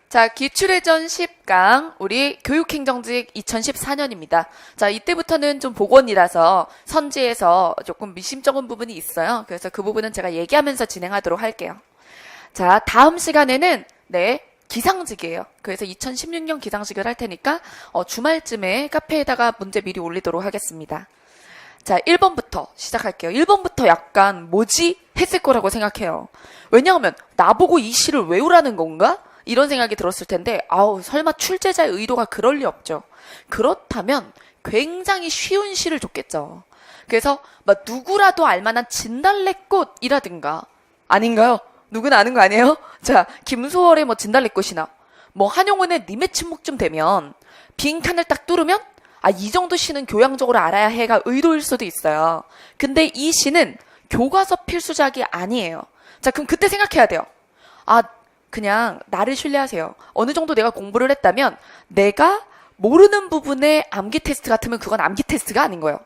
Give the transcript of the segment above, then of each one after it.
자, 기출회전 10강, 우리 교육행정직 2014년입니다. 자, 이때부터는 좀 복원이라서 선지에서 조금 미심쩍은 부분이 있어요. 그래서 그 부분은 제가 얘기하면서 진행하도록 할게요. 자, 다음 시간에는, 기상직이에요. 그래서 2016년 기상직을 할 테니까, 주말쯤에 카페에다가 문제 미리 올리도록 하겠습니다. 자, 1번부터 시작할게요. 1번부터 약간 뭐지? 했을 거라고 생각해요. 왜냐하면 나보고 이 시를 외우라는 건가? 이런 생각이 들었을 텐데 설마 출제자의 의도가 그럴 리 없죠. 그렇다면 굉장히 쉬운 시를 줬겠죠. 그래서 누구라도 알만한 진달래꽃이라든가 아닌가요? 누구나 아는 거 아니에요? 자, 김소월의 진달래꽃이나 한용운의 님의 침묵쯤 되면 빈칸을 딱 뚫으면 이 정도 시는 교양적으로 알아야 해가 의도일 수도 있어요. 근데 이 시는 교과서 필수작이 아니에요. 자, 그럼 그때 생각해야 돼요. 그냥 나를 신뢰하세요. 어느 정도 내가 공부를 했다면 내가 모르는 부분의 암기 테스트 같으면 그건 암기 테스트가 아닌 거예요.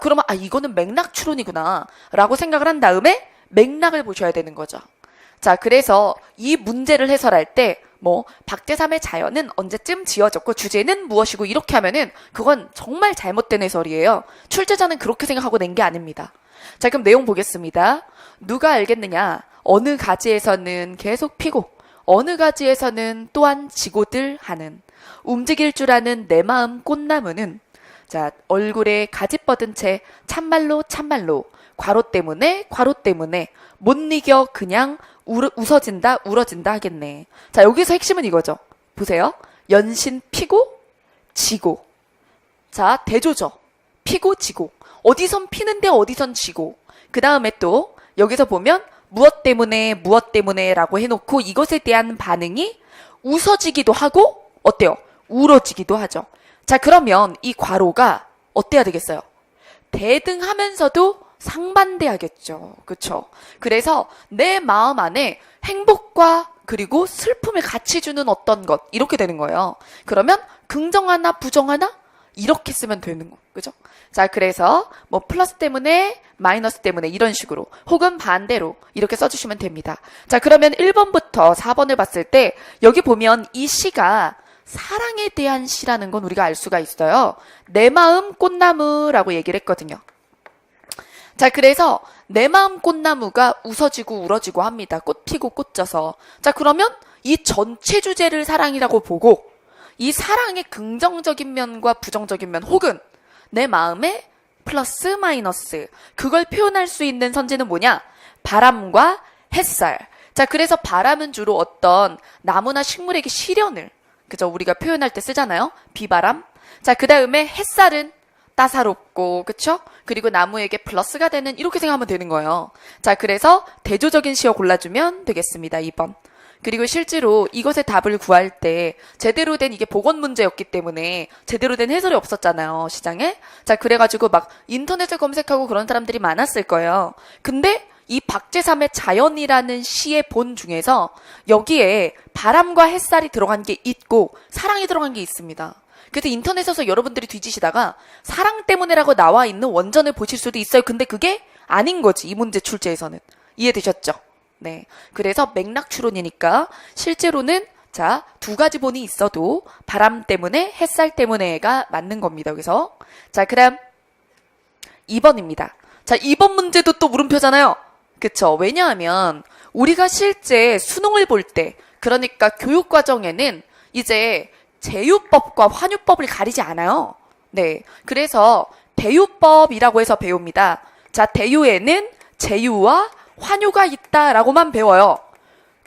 그러면 이거는 맥락 추론이구나 라고 생각을 한 다음에 맥락을 보셔야 되는 거죠. 자, 그래서 이 문제를 해설할 때 박제삼의 자연은 언제쯤 지어졌고 주제는 무엇이고 이렇게 하면은 그건 정말 잘못된 해설이에요. 출제자는 그렇게 생각하고 낸 게 아닙니다. 자, 그럼 내용 보겠습니다. 누가 알겠느냐? 어느 가지에서는 계속 피고 어느 가지에서는 또한 지고들 하는 움직일 줄 아는 내 마음 꽃나무는 자, 얼굴에 가지 뻗은 채 참말로 괄호 때문에 못 이겨 그냥 웃어진다 울어진다 하겠네. 자, 여기서 핵심은 이거죠. 보세요. 연신 피고 지고. 자, 대조죠. 피고 지고. 어디선 피는데 어디선 지고. 그 다음에 또 여기서 보면 무엇 때문에 라고 해놓고 이것에 대한 반응이 웃어지기도 하고 어때요? 울어지기도 하죠. 자, 그러면 이 괄호가 어때야 되겠어요? 대등하면서도 상반돼야겠죠. 그쵸? 그래서 내 마음 안에 행복과 그리고 슬픔을 같이 주는 어떤 것 이렇게 되는 거예요. 그러면 긍정 하나 부정 하나 이렇게 쓰면 되는 거. 그죠? 자, 그래서 플러스 때문에 마이너스 때문에 이런 식으로 혹은 반대로 이렇게 써주시면 됩니다. 자, 그러면 1번부터 4번을 봤을 때 여기 보면 이 시가 사랑에 대한 시라는 건 우리가 알 수가 있어요. 내 마음 꽃나무라고 얘기를 했거든요. 자, 그래서 내 마음 꽃나무가 웃어지고 울어지고 합니다. 꽃 피고 꽃 져서. 자, 그러면 이 전체 주제를 사랑이라고 보고 이 사랑의 긍정적인 면과 부정적인 면 혹은 내 마음의 플러스 마이너스 그걸 표현할 수 있는 선지는 뭐냐? 바람과 햇살. 자, 그래서 바람은 주로 어떤 나무나 식물에게 시련을 그죠? 우리가 표현할 때 쓰잖아요. 비바람. 자, 그 다음에 햇살은 따사롭고 그쵸? 그리고 나무에게 플러스가 되는 이렇게 생각하면 되는 거예요. 자, 그래서 대조적인 시어 골라주면 되겠습니다. 2번. 그리고 실제로 이것의 답을 구할 때 제대로 된 이게 복원 문제였기 때문에 제대로 된 해설이 없었잖아요. 시장에. 자, 그래가지고 인터넷에 검색하고 그런 사람들이 많았을 거예요. 근데 이 박제삼의 자연이라는 시의 본 중에서 여기에 바람과 햇살이 들어간 게 있고 사랑이 들어간 게 있습니다. 그래서 인터넷에서 여러분들이 뒤지시다가 사랑 때문에라고 나와 있는 원전을 보실 수도 있어요. 근데 그게 아닌 거지. 이 문제 출제에서는. 이해되셨죠? 네. 그래서 맥락 추론이니까 실제로는 자, 두 가지 본이 있어도 바람 때문에 햇살 때문에가 맞는 겁니다. 그래서 자, 그다음 2번입니다. 자, 2번 문제도 또 물음표잖아요. 그쵸? 왜냐하면 우리가 실제 수능을 볼 때 그러니까 교육 과정에는 이제 제유법과 환유법을 가리지 않아요. 네. 그래서 대유법이라고 해서 배웁니다. 자, 대유에는 제유와 환유가 있다라고만 배워요.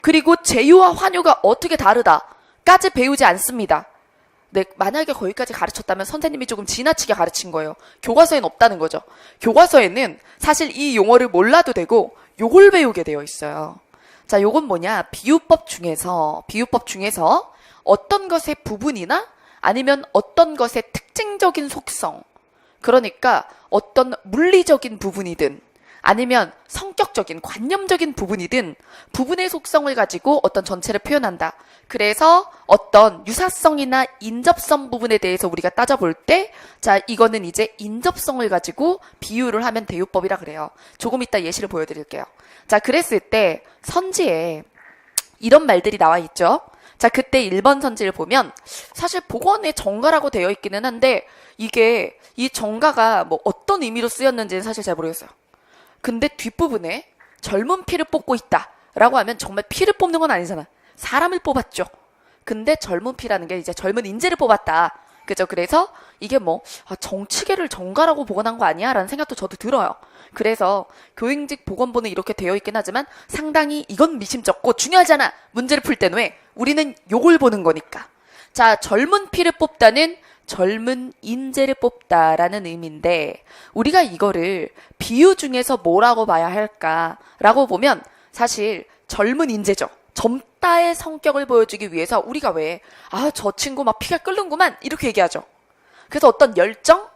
그리고 제유와 환유가 어떻게 다르다까지 배우지 않습니다. 네, 만약에 거기까지 가르쳤다면 선생님이 조금 지나치게 가르친 거예요. 교과서에는 없다는 거죠. 교과서에는 사실 이 용어를 몰라도 되고 요걸 배우게 되어 있어요. 자, 요건 뭐냐? 비유법 중에서 어떤 것의 부분이나 아니면 어떤 것의 특징적인 속성 그러니까 어떤 물리적인 부분이든 아니면 성격적인, 관념적인 부분이든 부분의 속성을 가지고 어떤 전체를 표현한다. 그래서 어떤 유사성이나 인접성 부분에 대해서 우리가 따져볼 때, 자, 이거는 이제 인접성을 가지고 비유를 하면 대유법이라 그래요. 조금 이따 예시를 보여드릴게요. 자, 그랬을 때 선지에 이런 말들이 나와 있죠. 자, 그때 1번 선지를 보면 사실 복원에 정가라고 되어 있기는 한데 이게 이 정가가 뭐 어떤 의미로 쓰였는지는 사실 잘 모르겠어요. 근데 뒷부분에 젊은 피를 뽑고 있다라고 하면 정말 피를 뽑는 건 아니잖아. 사람을 뽑았죠. 근데 젊은 피라는 게 이제 젊은 인재를 뽑았다. 그죠? 그래서 이게 뭐 정치계를 정가라고 복원한 거 아니야? 라는 생각도 저도 들어요. 그래서 교행직 보건부는 이렇게 되어 있긴 하지만 상당히 이건 미심쩍고 중요하잖아. 문제를 풀 때는 왜? 우리는 요걸 보는 거니까. 자, 젊은 피를 뽑다는 젊은 인재를 뽑다라는 의미인데 우리가 이거를 비유 중에서 뭐라고 봐야 할까라고 보면 사실 젊은 인재죠. 젊다의 성격을 보여주기 위해서 우리가 왜 저 친구 막 피가 끓는구만 이렇게 얘기하죠. 그래서 어떤 열정,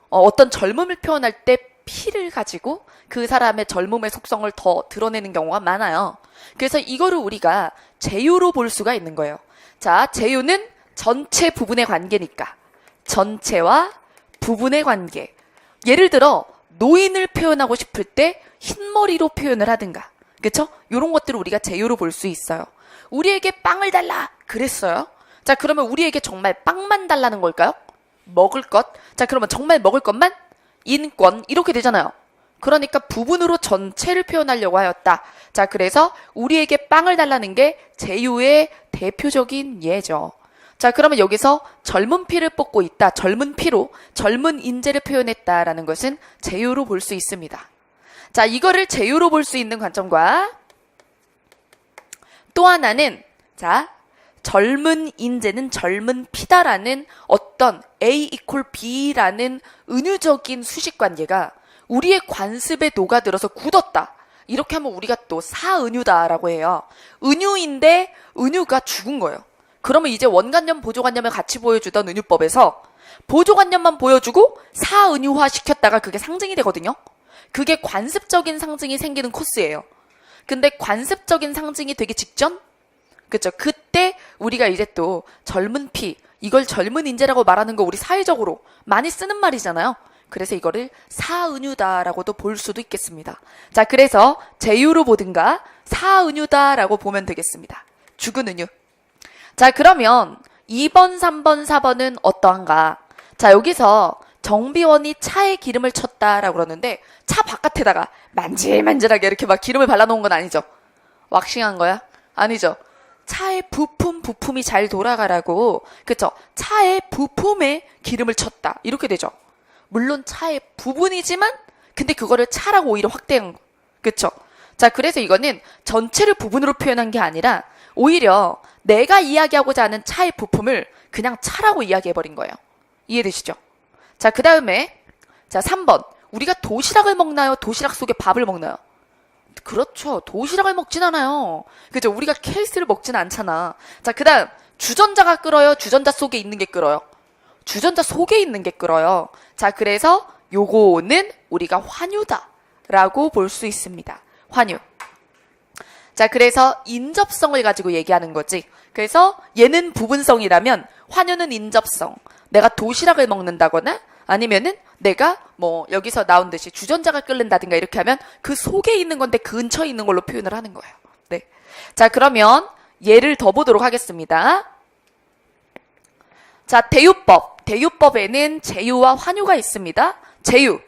어떤 젊음을 표현할 때 피를 가지고 그 사람의 젊음의 속성을 더 드러내는 경우가 많아요. 그래서 이거를 우리가 제유로 볼 수가 있는 거예요. 자, 제유는 전체 부분의 관계니까 전체와 부분의 관계. 예를 들어 노인을 표현하고 싶을 때 흰머리로 표현을 하든가, 그쵸? 이런 것들을 우리가 제유로 볼 수 있어요. 우리에게 빵을 달라 그랬어요. 자, 그러면 우리에게 정말 빵만 달라는 걸까요? 먹을 것. 자, 그러면 정말 먹을 것만? 인권 이렇게 되잖아요. 그러니까 부분으로 전체를 표현하려고 하였다. 자, 그래서 우리에게 빵을 달라는 게 제유의 대표적인 예죠. 자, 그러면 여기서 젊은 피를 뽑고 있다. 젊은 피로 젊은 인재를 표현했다라는 것은 제유로 볼 수 있습니다. 자, 이거를 제유로 볼 수 있는 관점과 또 하나는 자, 젊은 인재는 젊은 피다라는 어떤 A equal B라는 은유적인 수식관계가 우리의 관습에 녹아들어서 굳었다. 이렇게 하면 우리가 또 사은유다라고 해요. 은유인데 은유가 죽은 거예요. 그러면 이제 원관념, 보조관념을 같이 보여주던 은유법에서 보조관념만 보여주고 사은유화 시켰다가 그게 상징이 되거든요. 그게 관습적인 상징이 생기는 코스예요. 근데 관습적인 상징이 되기 직전? 그쵸? 그때 우리가 이제 또 젊은 피, 이걸 젊은 인재라고 말하는 거 우리 사회적으로 많이 쓰는 말이잖아요. 그래서 이거를 사은유다라고도 볼 수도 있겠습니다. 자, 그래서 제유로 보든가 사은유다라고 보면 되겠습니다. 죽은 은유. 자, 그러면 2번, 3번, 4번은 어떠한가? 자, 여기서 정비원이 차에 기름을 쳤다라고 그러는데 차 바깥에다가 만질만질하게 이렇게 막 기름을 발라놓은 건 아니죠? 왁싱한 거야? 아니죠? 차의 부품이 잘 돌아가라고, 그쵸? 차의 부품에 기름을 쳤다. 이렇게 되죠? 물론 차의 부분이지만 근데 그거를 차라고 오히려 확대한 거. 그쵸? 자, 그래서 이거는 전체를 부분으로 표현한 게 아니라 오히려 내가 이야기하고자 하는 차의 부품을 그냥 차라고 이야기해버린 거예요. 이해되시죠? 자, 그 다음에 자 3번. 우리가 도시락을 먹나요? 도시락 속에 밥을 먹나요? 그렇죠. 도시락을 먹진 않아요. 그죠? 우리가 케이스를 먹진 않잖아. 자, 그 다음 주전자가 끓어요? 주전자 속에 있는 게 끓어요? 주전자 속에 있는 게 끓어요. 자, 그래서 요거는 우리가 환유다라고 볼 수 있습니다. 환유. 자, 그래서 인접성을 가지고 얘기하는 거지. 그래서 얘는 부분성이라면 환유는 인접성. 내가 도시락을 먹는다거나 아니면은 내가 뭐 여기서 나온 듯이 주전자가 끓는다든가 이렇게 하면 그 속에 있는 건데 그 근처에 있는 걸로 표현을 하는 거예요. 네. 자, 그러면 예를 더 보도록 하겠습니다. 자, 대유법. 대유법에는 제유와 환유가 있습니다. 제유.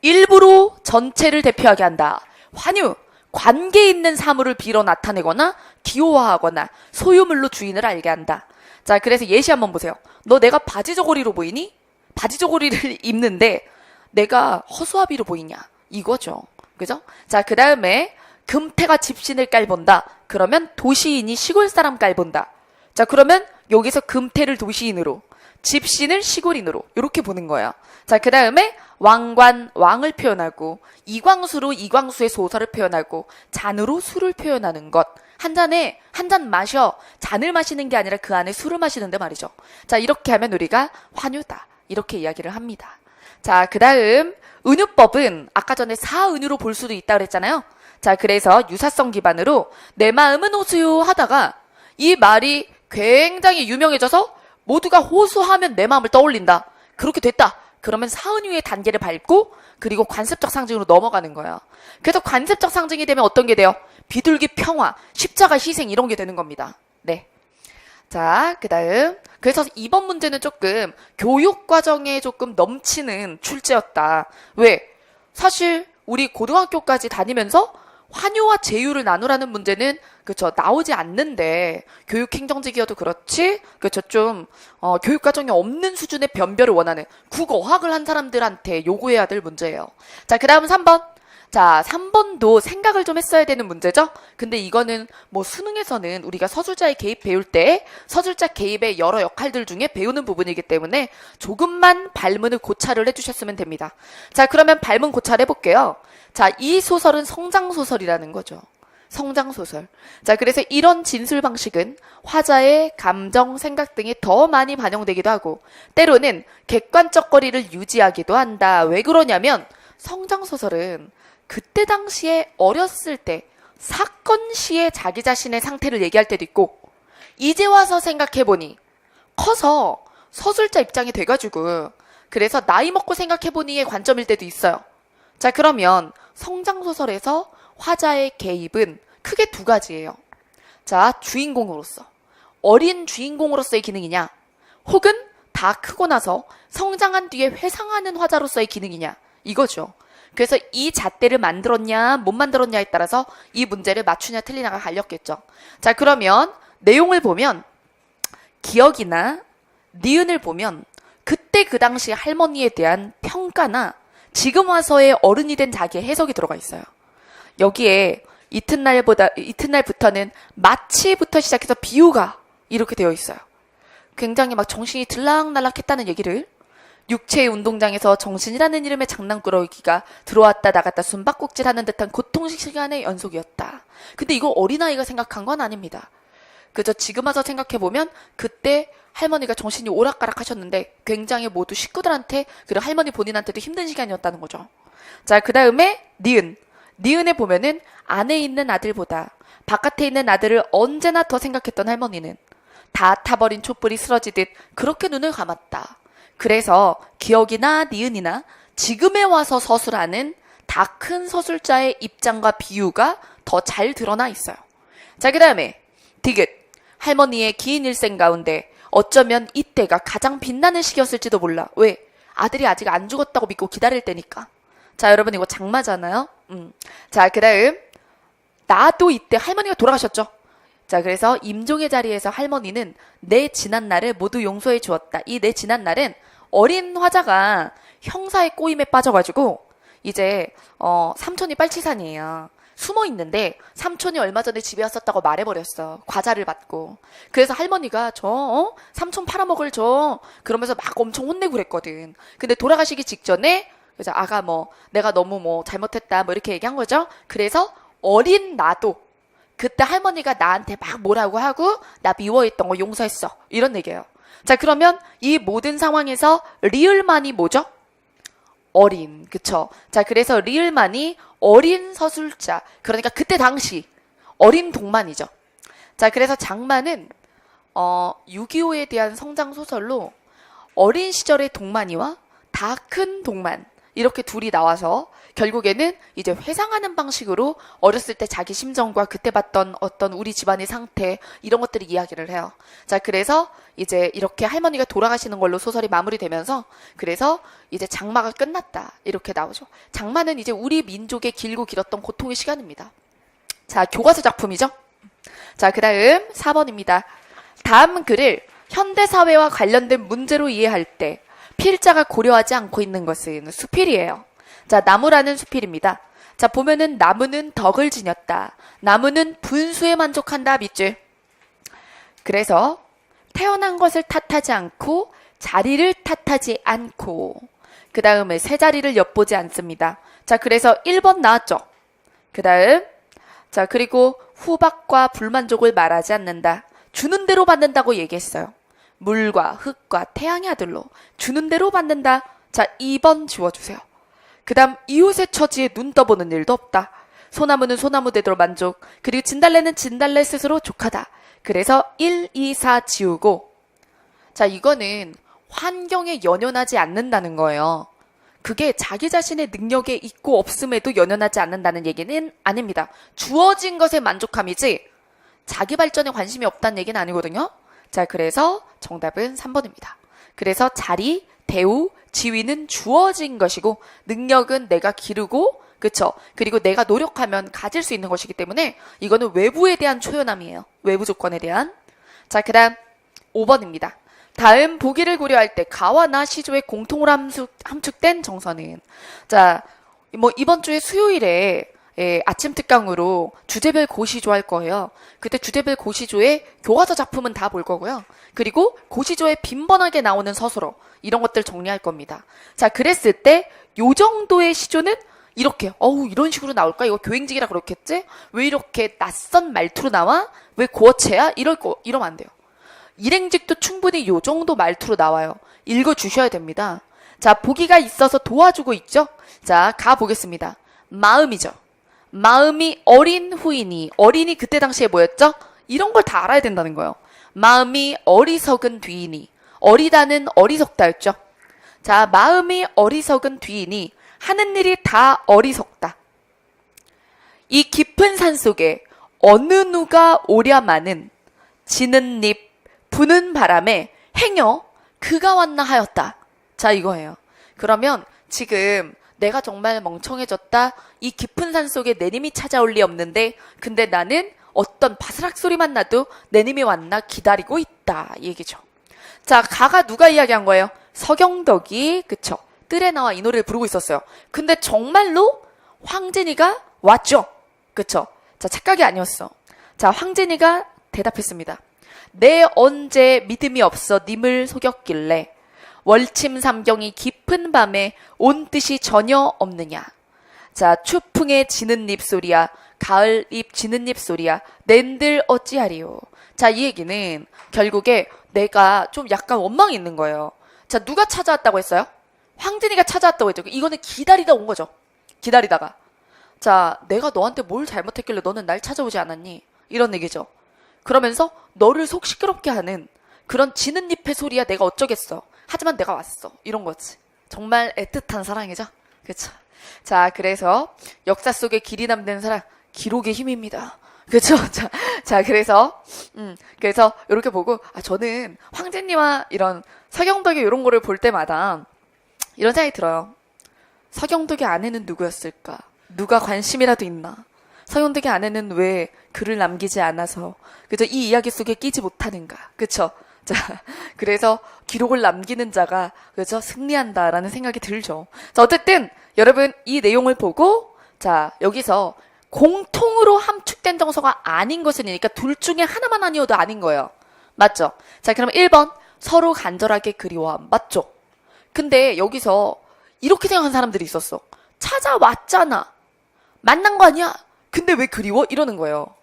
일부로 전체를 대표하게 한다. 환유. 관계 있는 사물을 빌어 나타내거나 기호화하거나 소유물로 주인을 알게 한다. 자, 그래서 예시 한번 보세요. 너 내가 바지 저고리로 보이니? 바지 저고리를 입는데 내가 허수아비로 보이냐? 이거죠. 그죠? 자, 그 다음에 금태가 집신을 깔본다. 그러면 도시인이 시골 사람 깔본다. 자, 그러면 여기서 금태를 도시인으로, 집신을 시골인으로 이렇게 보는 거예요. 자, 그 다음에 왕관, 왕을 표현하고 이광수로 이광수의 소설을 표현하고 잔으로 술을 표현하는 것. 한 잔에 한 잔 마셔. 잔을 마시는 게 아니라 그 안에 술을 마시는데 말이죠. 자, 이렇게 하면 우리가 환유다. 이렇게 이야기를 합니다. 자, 그 다음 은유법은 아까 전에 사은유로 볼 수도 있다 그랬잖아요. 자, 그래서 유사성 기반으로 내 마음은 호수요 하다가 이 말이 굉장히 유명해져서 모두가 호수하면 내 마음을 떠올린다. 그렇게 됐다. 그러면 사은유의 단계를 밟고 그리고 관습적 상징으로 넘어가는 거예요. 그래서 관습적 상징이 되면 어떤 게 돼요? 비둘기 평화, 십자가 희생 이런 게 되는 겁니다. 네. 자, 그 다음. 그래서 이번 문제는 조금 교육 과정에 조금 넘치는 출제였다. 왜? 사실 우리 고등학교까지 다니면서 환유와 제유를 나누라는 문제는 그쵸 나오지 않는데 교육행정직이어도 그렇지 그쵸 좀 교육 과정에 없는 수준의 변별을 원하는 국어학을 한 사람들한테 요구해야 될 문제예요. 자, 그 다음 3번. 자, 3번도 생각을 좀 했어야 되는 문제죠? 근데 이거는 뭐 수능에서는 우리가 서술자의 개입 배울 때 서술자 개입의 여러 역할들 중에 배우는 부분이기 때문에 조금만 발문을 고찰을 해주셨으면 됩니다. 자, 그러면 발문 고찰 해볼게요. 자, 이 소설은 성장소설이라는 거죠. 성장소설. 자, 그래서 이런 진술 방식은 화자의 감정, 생각 등이 더 많이 반영되기도 하고 때로는 객관적 거리를 유지하기도 한다. 왜 그러냐면 성장소설은 그때 당시에 어렸을 때 사건 시에 자기 자신의 상태를 얘기할 때도 있고 이제 와서 생각해보니 커서 서술자 입장이 돼가지고 그래서 나이 먹고 생각해보니의 관점일 때도 있어요. 자, 그러면 성장소설에서 화자의 개입은 크게 두 가지예요. 자, 주인공으로서 어린 주인공으로서의 기능이냐 혹은 다 크고 나서 성장한 뒤에 회상하는 화자로서의 기능이냐 이거죠. 그래서 이 잣대를 만들었냐 못 만들었냐에 따라서 이 문제를 맞추냐 틀리냐가 갈렸겠죠. 자, 그러면 내용을 보면 기억이나 니은을 보면 그때 그 당시 할머니에 대한 평가나 지금 와서의 어른이 된 자기의 해석이 들어가 있어요. 여기에 이튿날부터는 마치부터 시작해서 비유가 이렇게 되어 있어요. 굉장히 막 정신이 들락날락했다는 얘기를 육체의 운동장에서 정신이라는 이름의 장난꾸러기가 들어왔다 나갔다 숨바꼭질하는 듯한 고통식 시간의 연속이었다. 근데 이거 어린아이가 생각한 건 아닙니다. 그저 지금 와서 생각해보면 그때 할머니가 정신이 오락가락 하셨는데 굉장히 모두 식구들한테 그리고 할머니 본인한테도 힘든 시간이었다는 거죠. 자, 그 다음에 니은. 니은에 보면은 안에 있는 아들보다 바깥에 있는 아들을 언제나 더 생각했던 할머니는 다 타버린 촛불이 쓰러지듯 그렇게 눈을 감았다. 그래서 기억이나 니은이나 지금에 와서 서술하는 다 큰 서술자의 입장과 비유가 더 잘 드러나 있어요. 자, 그 다음에 디귿. 할머니의 긴 일생 가운데 어쩌면 이때가 가장 빛나는 시기였을지도 몰라. 왜? 아들이 아직 안 죽었다고 믿고 기다릴 때니까. 자, 여러분 이거 장마잖아요. 자, 그 다음 나도 이때 할머니가 돌아가셨죠. 자, 그래서 임종의 자리에서 할머니는 내 지난 날을 모두 용서해 주었다. 이 내 지난 날은 어린 화자가 형사의 꼬임에 빠져가지고 이제 삼촌이 빨치산이에요. 숨어 있는데 삼촌이 얼마 전에 집에 왔었다고 말해버렸어. 과자를 받고. 그래서 할머니가 삼촌 팔아먹을 그러면서 막 엄청 혼내고 그랬거든. 근데 돌아가시기 직전에 그래서 아가 내가 너무 잘못했다 이렇게 얘기한 거죠. 그래서 어린 나도 그때 할머니가 나한테 막 뭐라고 하고 나 미워했던 거 용서했어. 이런 얘기예요. 자, 그러면 이 모든 상황에서 리을만이 뭐죠? 어린. 그쵸? 자, 그래서 리을만이 어린 서술자. 그러니까 그때 당시 어린 동만이죠. 자, 그래서 장마는 6.25에 대한 성장 소설로 어린 시절의 동만이와 다 큰 동만 이렇게 둘이 나와서 결국에는 이제 회상하는 방식으로 어렸을 때 자기 심정과 그때 봤던 어떤 우리 집안의 상태 이런 것들을 이야기를 해요. 자, 그래서 이제 이렇게 할머니가 돌아가시는 걸로 소설이 마무리되면서 그래서 이제 장마가 끝났다 이렇게 나오죠. 장마는 이제 우리 민족의 길고 길었던 고통의 시간입니다. 자, 교과서 작품이죠. 자, 그 다음 4번입니다. 다음 글을 현대사회와 관련된 문제로 이해할 때 필자가 고려하지 않고 있는 것은 수필이에요. 자, 나무라는 수필입니다. 자, 보면은 나무는 덕을 지녔다. 나무는 분수에 만족한다. 밑줄. 그래서 태어난 것을 탓하지 않고 자리를 탓하지 않고 그 다음에 새 자리를 엿보지 않습니다. 자, 그래서 1번 나왔죠. 그 다음 자, 그리고 후박과 불만족을 말하지 않는다. 주는 대로 받는다고 얘기했어요. 물과 흙과 태양의 아들로 주는 대로 받는다. 자, 2번 지워주세요. 그 다음 이웃의 처지에 눈 떠보는 일도 없다. 소나무는 소나무대로 만족. 그리고 진달래는 진달래 스스로 족하다. 그래서 1, 2, 4 지우고 자, 이거는 환경에 연연하지 않는다는 거예요. 그게 자기 자신의 능력에 있고 없음에도 연연하지 않는다는 얘기는 아닙니다. 주어진 것에 만족함이지 자기 발전에 관심이 없다는 얘기는 아니거든요. 자, 그래서 정답은 3번입니다. 그래서 자리, 대우, 지위는 주어진 것이고 능력은 내가 기르고 그쵸? 그리고 내가 노력하면 가질 수 있는 것이기 때문에 이거는 외부에 대한 초연함이에요. 외부 조건에 대한. 자, 그 다음 5번입니다. 다음 보기를 고려할 때 가와 나 시조의 공통으로 함축된 정서는 자, 뭐 이번 주에 수요일에 아침 특강으로 주제별 고시조 할 거예요. 그때 주제별 고시조의 교과서 작품은 다 볼 거고요. 그리고 고시조에 빈번하게 나오는 서술어 이런 것들 정리할 겁니다. 자, 그랬을 때 요 정도의 시조는 이렇게 이런 식으로 나올까? 이거 교행직이라 그렇겠지? 왜 이렇게 낯선 말투로 나와? 왜 고어체야? 이러면 안 돼요. 일행직도 충분히 요 정도 말투로 나와요. 읽어주셔야 됩니다. 자, 보기가 있어서 도와주고 있죠? 자, 가보겠습니다. 마음이죠. 마음이 어린 후이니, 어린이 그때 당시에 뭐였죠? 이런 걸 다 알아야 된다는 거예요. 마음이 어리석은 뒤이니, 어리다는 어리석다였죠. 자, 마음이 어리석은 뒤이니 하는 일이 다 어리석다. 이 깊은 산 속에 어느 누가 오랴마는 지는 잎 부는 바람에 행여 그가 왔나 하였다. 자, 이거예요. 그러면 지금 내가 정말 멍청해졌다. 이 깊은 산 속에 내님이 찾아올 리 없는데 근데 나는 어떤 바스락 소리만 나도 내님이 왔나 기다리고 있다. 이 얘기죠. 자, 가가 누가 이야기한 거예요? 서경덕이 그쵸? 뜰에 나와 이 노래를 부르고 있었어요. 근데 정말로 황진이가 왔죠? 그쵸? 자, 착각이 아니었어. 자, 황진이가 대답했습니다. 내 언제 믿음이 없어 님을 속였길래 월침 삼경이 깊은 밤에 온 뜻이 전혀 없느냐. 자, 추풍에 지는 잎 소리야. 가을 잎 지는 잎 소리야. 낸들 어찌하리요. 자, 이 얘기는 결국에 내가 좀 약간 원망이 있는 거예요. 자, 누가 찾아왔다고 했어요? 황진이가 찾아왔다고 했죠. 이거는 기다리다 온 거죠. 기다리다가. 자, 내가 너한테 뭘 잘못했길래 너는 날 찾아오지 않았니? 이런 얘기죠. 그러면서 너를 속 시끄럽게 하는 그런 지는 잎의 소리야 내가 어쩌겠어. 하지만 내가 왔어. 이런 거지. 정말 애틋한 사랑이죠. 그쵸? 자, 그래서 역사 속에 길이 남는 사랑, 기록의 힘입니다. 그쵸? 자, 그래서 이렇게 보고, 저는 황제님과 이런 서경덕의 이런 거를 볼 때마다 이런 생각이 들어요. 서경덕의 아내는 누구였을까? 누가 관심이라도 있나? 서경덕의 아내는 왜 글을 남기지 않아서, 그죠? 이 이야기 속에 끼지 못하는가? 그쵸? 자, 그래서 기록을 남기는 자가, 그죠? 승리한다라는 생각이 들죠. 자, 어쨌든, 여러분, 이 내용을 보고, 자, 여기서 공통으로 함축된 정서가 아닌 것이니까 둘 중에 하나만 아니어도 아닌 거예요. 맞죠? 자, 그럼 1번, 서로 간절하게 그리워함. 맞죠? 근데 여기서 이렇게 생각하는 사람들이 있었어. 찾아왔잖아. 만난 거 아니야? 근데 왜 그리워? 이러는 거예요.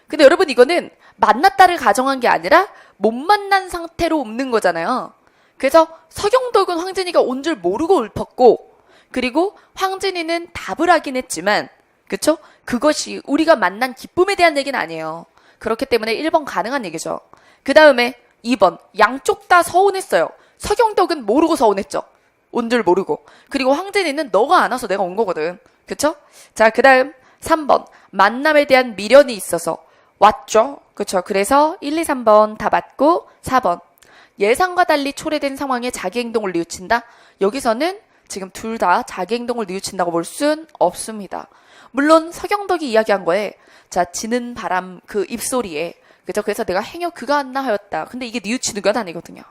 근데 여러분 이거는 만났다를 가정한 게 아니라 못 만난 상태로 옵는 거잖아요. 그래서 서경덕은 황진이가 온 줄 모르고 읊었고 그리고 황진이는 답을 하긴 했지만 그쵸? 그것이 우리가 만난 기쁨에 대한 얘기는 아니에요. 그렇기 때문에 1번 가능한 얘기죠. 그 다음에 2번 양쪽 다 서운했어요. 서경덕은 모르고 서운했죠. 온 줄 모르고. 그리고 황진이는 너가 안 와서 내가 온 거거든. 그쵸? 자, 그 다음 3번 만남에 대한 미련이 있어서 왔죠. 그쵸? 그래서 1, 2, 3번 다 맞고 4번 예상과 달리 초래된 상황에 자기 행동을 뉘우친다. 여기서는 지금 둘 다 자기 행동을 뉘우친다고 볼 순 없습니다. 물론 서경덕이 이야기한 거에 자 지는 바람 그 입소리에 그죠? 그래서 내가 행여 그가 왔나 하였다. 근데 이게 뉘우치는 건 아니거든요.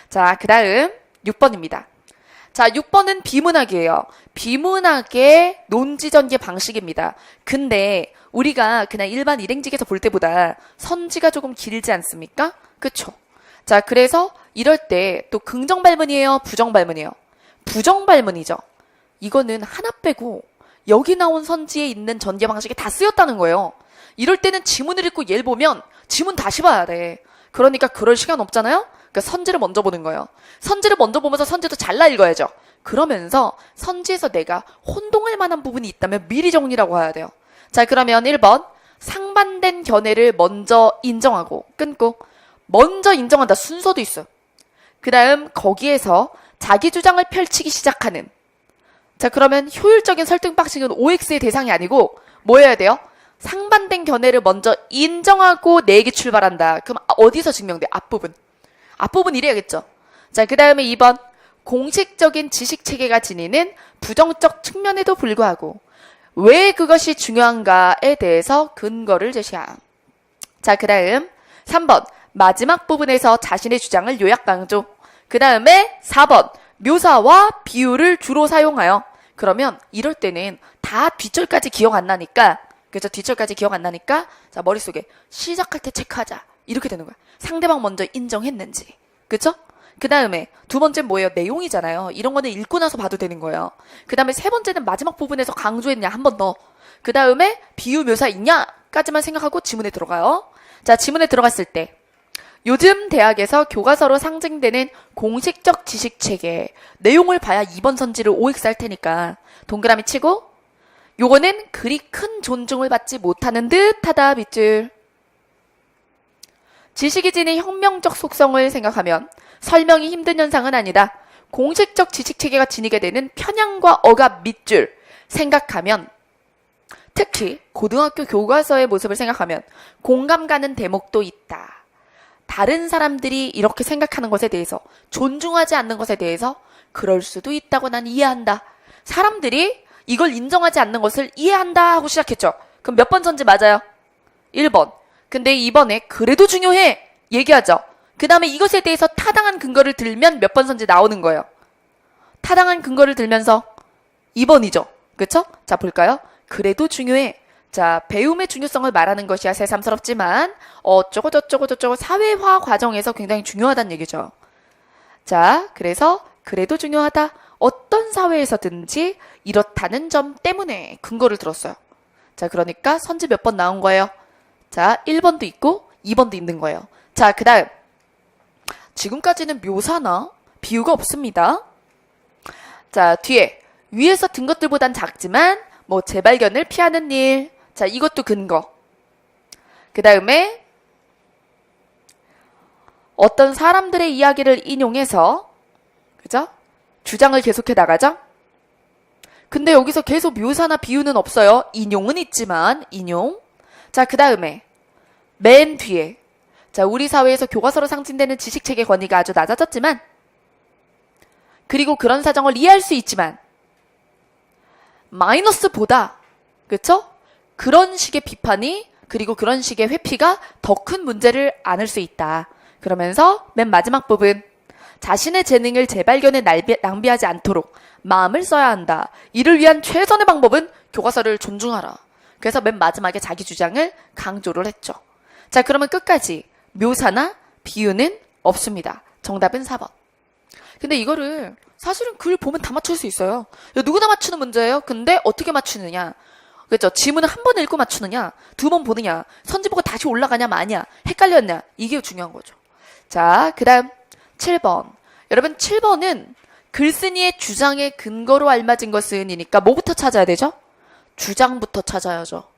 자, 그 다음 6번입니다. 자, 6번은 비문학이에요. 비문학의 논지전개 방식입니다. 근데 우리가 그냥 일반 일행직에서 볼 때보다 선지가 조금 길지 않습니까? 그쵸? 자, 그래서 이럴 때 또 긍정 발문이에요? 부정 발문이에요? 부정 발문이죠. 이거는 하나 빼고 여기 나온 선지에 있는 전개 방식이 다 쓰였다는 거예요. 이럴 때는 지문을 읽고 얘를 보면 지문 다시 봐야 돼. 그러니까 그럴 시간 없잖아요? 그러니까 선지를 먼저 보는 거예요. 선지를 먼저 보면서 선지도 잘라 읽어야죠. 그러면서 선지에서 내가 혼동할 만한 부분이 있다면 미리 정리라고 해야 돼요. 자, 그러면 1번 상반된 견해를 먼저 인정하고 끊고 먼저 인정한다 순서도 있어요. 그 다음 거기에서 자기 주장을 펼치기 시작하는 자, 그러면 효율적인 설득 방식은 OX의 대상이 아니고 뭐 해야 돼요? 상반된 견해를 먼저 인정하고 내게 출발한다. 그럼 어디서 증명돼? 앞부분. 앞부분 이래야겠죠. 자, 그 다음에 2번. 공식적인 지식체계가 지니는 부정적 측면에도 불구하고 왜 그것이 중요한가에 대해서 근거를 제시함. 자, 그 다음 3번. 마지막 부분에서 자신의 주장을 요약 강조. 그 다음에 4번. 묘사와 비유를 주로 사용하여. 그러면 이럴 때는 다 뒷절까지 기억 안 나니까, 그죠? 뒷절까지 기억 안 나니까, 자, 머릿속에 시작할 때 체크하자. 이렇게 되는 거야. 상대방 먼저 인정했는지. 그죠? 그 다음에 두 번째는 뭐예요? 내용이잖아요. 이런 거는 읽고 나서 봐도 되는 거예요. 그 다음에 세 번째는 마지막 부분에서 강조했냐, 한 번 더. 그 다음에 비유 묘사 있냐까지만 생각하고 지문에 들어가요. 자, 지문에 들어갔을 때 요즘 대학에서 교과서로 상징되는 공식적 지식체계 내용을 봐야 2번 선지를 OX 할 테니까 동그라미 치고 요거는 그리 큰 존중을 받지 못하는 듯하다 밑줄. 지식이 지닌 혁명적 속성을 생각하면 설명이 힘든 현상은 아니다. 공식적 지식체계가 지니게 되는 편향과 억압 밑줄 생각하면, 특히 고등학교 교과서의 모습을 생각하면 공감 가는 대목도 있다. 다른 사람들이 이렇게 생각하는 것에 대해서, 존중하지 않는 것에 대해서 그럴 수도 있다고 난 이해한다. 사람들이 이걸 인정하지 않는 것을 이해한다 하고 시작했죠. 그럼 몇 번 선지 맞아요? 1번. 근데 이번에 그래도 중요해 얘기하죠. 그 다음에 이것에 대해서 타당한 근거를 들면 몇 번 선지 나오는 거예요. 타당한 근거를 들면서 2번이죠. 그쵸? 자, 볼까요? 그래도 중요해. 자, 배움의 중요성을 말하는 것이야 새삼스럽지만 어쩌고 저쩌고 저쩌고 사회화 과정에서 굉장히 중요하다는 얘기죠. 자, 그래서 그래도 중요하다. 어떤 사회에서든지 이렇다는 점 때문에 근거를 들었어요. 자, 그러니까 선지 몇 번 나온 거예요? 자, 1번도 있고 2번도 있는 거예요. 자, 그 다음 지금까지는 묘사나 비유가 없습니다. 자, 뒤에 위에서 든 것들보단 작지만 뭐 재발견을 피하는 일. 자, 이것도 근거. 그 다음에 어떤 사람들의 이야기를 인용해서, 그죠? 주장을 계속해 나가죠? 근데 여기서 계속 묘사나 비유는 없어요. 인용은 있지만, 인용. 자, 그 다음에 맨 뒤에. 자, 우리 사회에서 교과서로 상징되는 지식체계 권위가 아주 낮아졌지만, 그리고 그런 사정을 이해할 수 있지만, 마이너스보다, 그쵸? 그런 식의 비판이, 그리고 그런 식의 회피가 더 큰 문제를 안을 수 있다. 그러면서 맨 마지막 부분, 자신의 재능을 재발견에 낭비하지 않도록 마음을 써야 한다. 이를 위한 최선의 방법은 교과서를 존중하라. 그래서 맨 마지막에 자기 주장을 강조를 했죠. 자, 그러면 끝까지 묘사나 비유는 없습니다. 정답은 4번. 근데 이거를 사실은 글 보면 다 맞출 수 있어요. 누구나 맞추는 문제예요. 근데 어떻게 맞추느냐. 그렇죠? 지문을 한 번 읽고 맞추느냐, 2번 보느냐, 선지 보고 다시 올라가냐 마냐, 헷갈렸냐. 이게 중요한 거죠. 자, 그 다음 7번. 여러분 7번은 글쓴이의 주장의 근거로 알맞은 것은 이니까 뭐부터 찾아야 되죠? 주장부터 찾아야죠.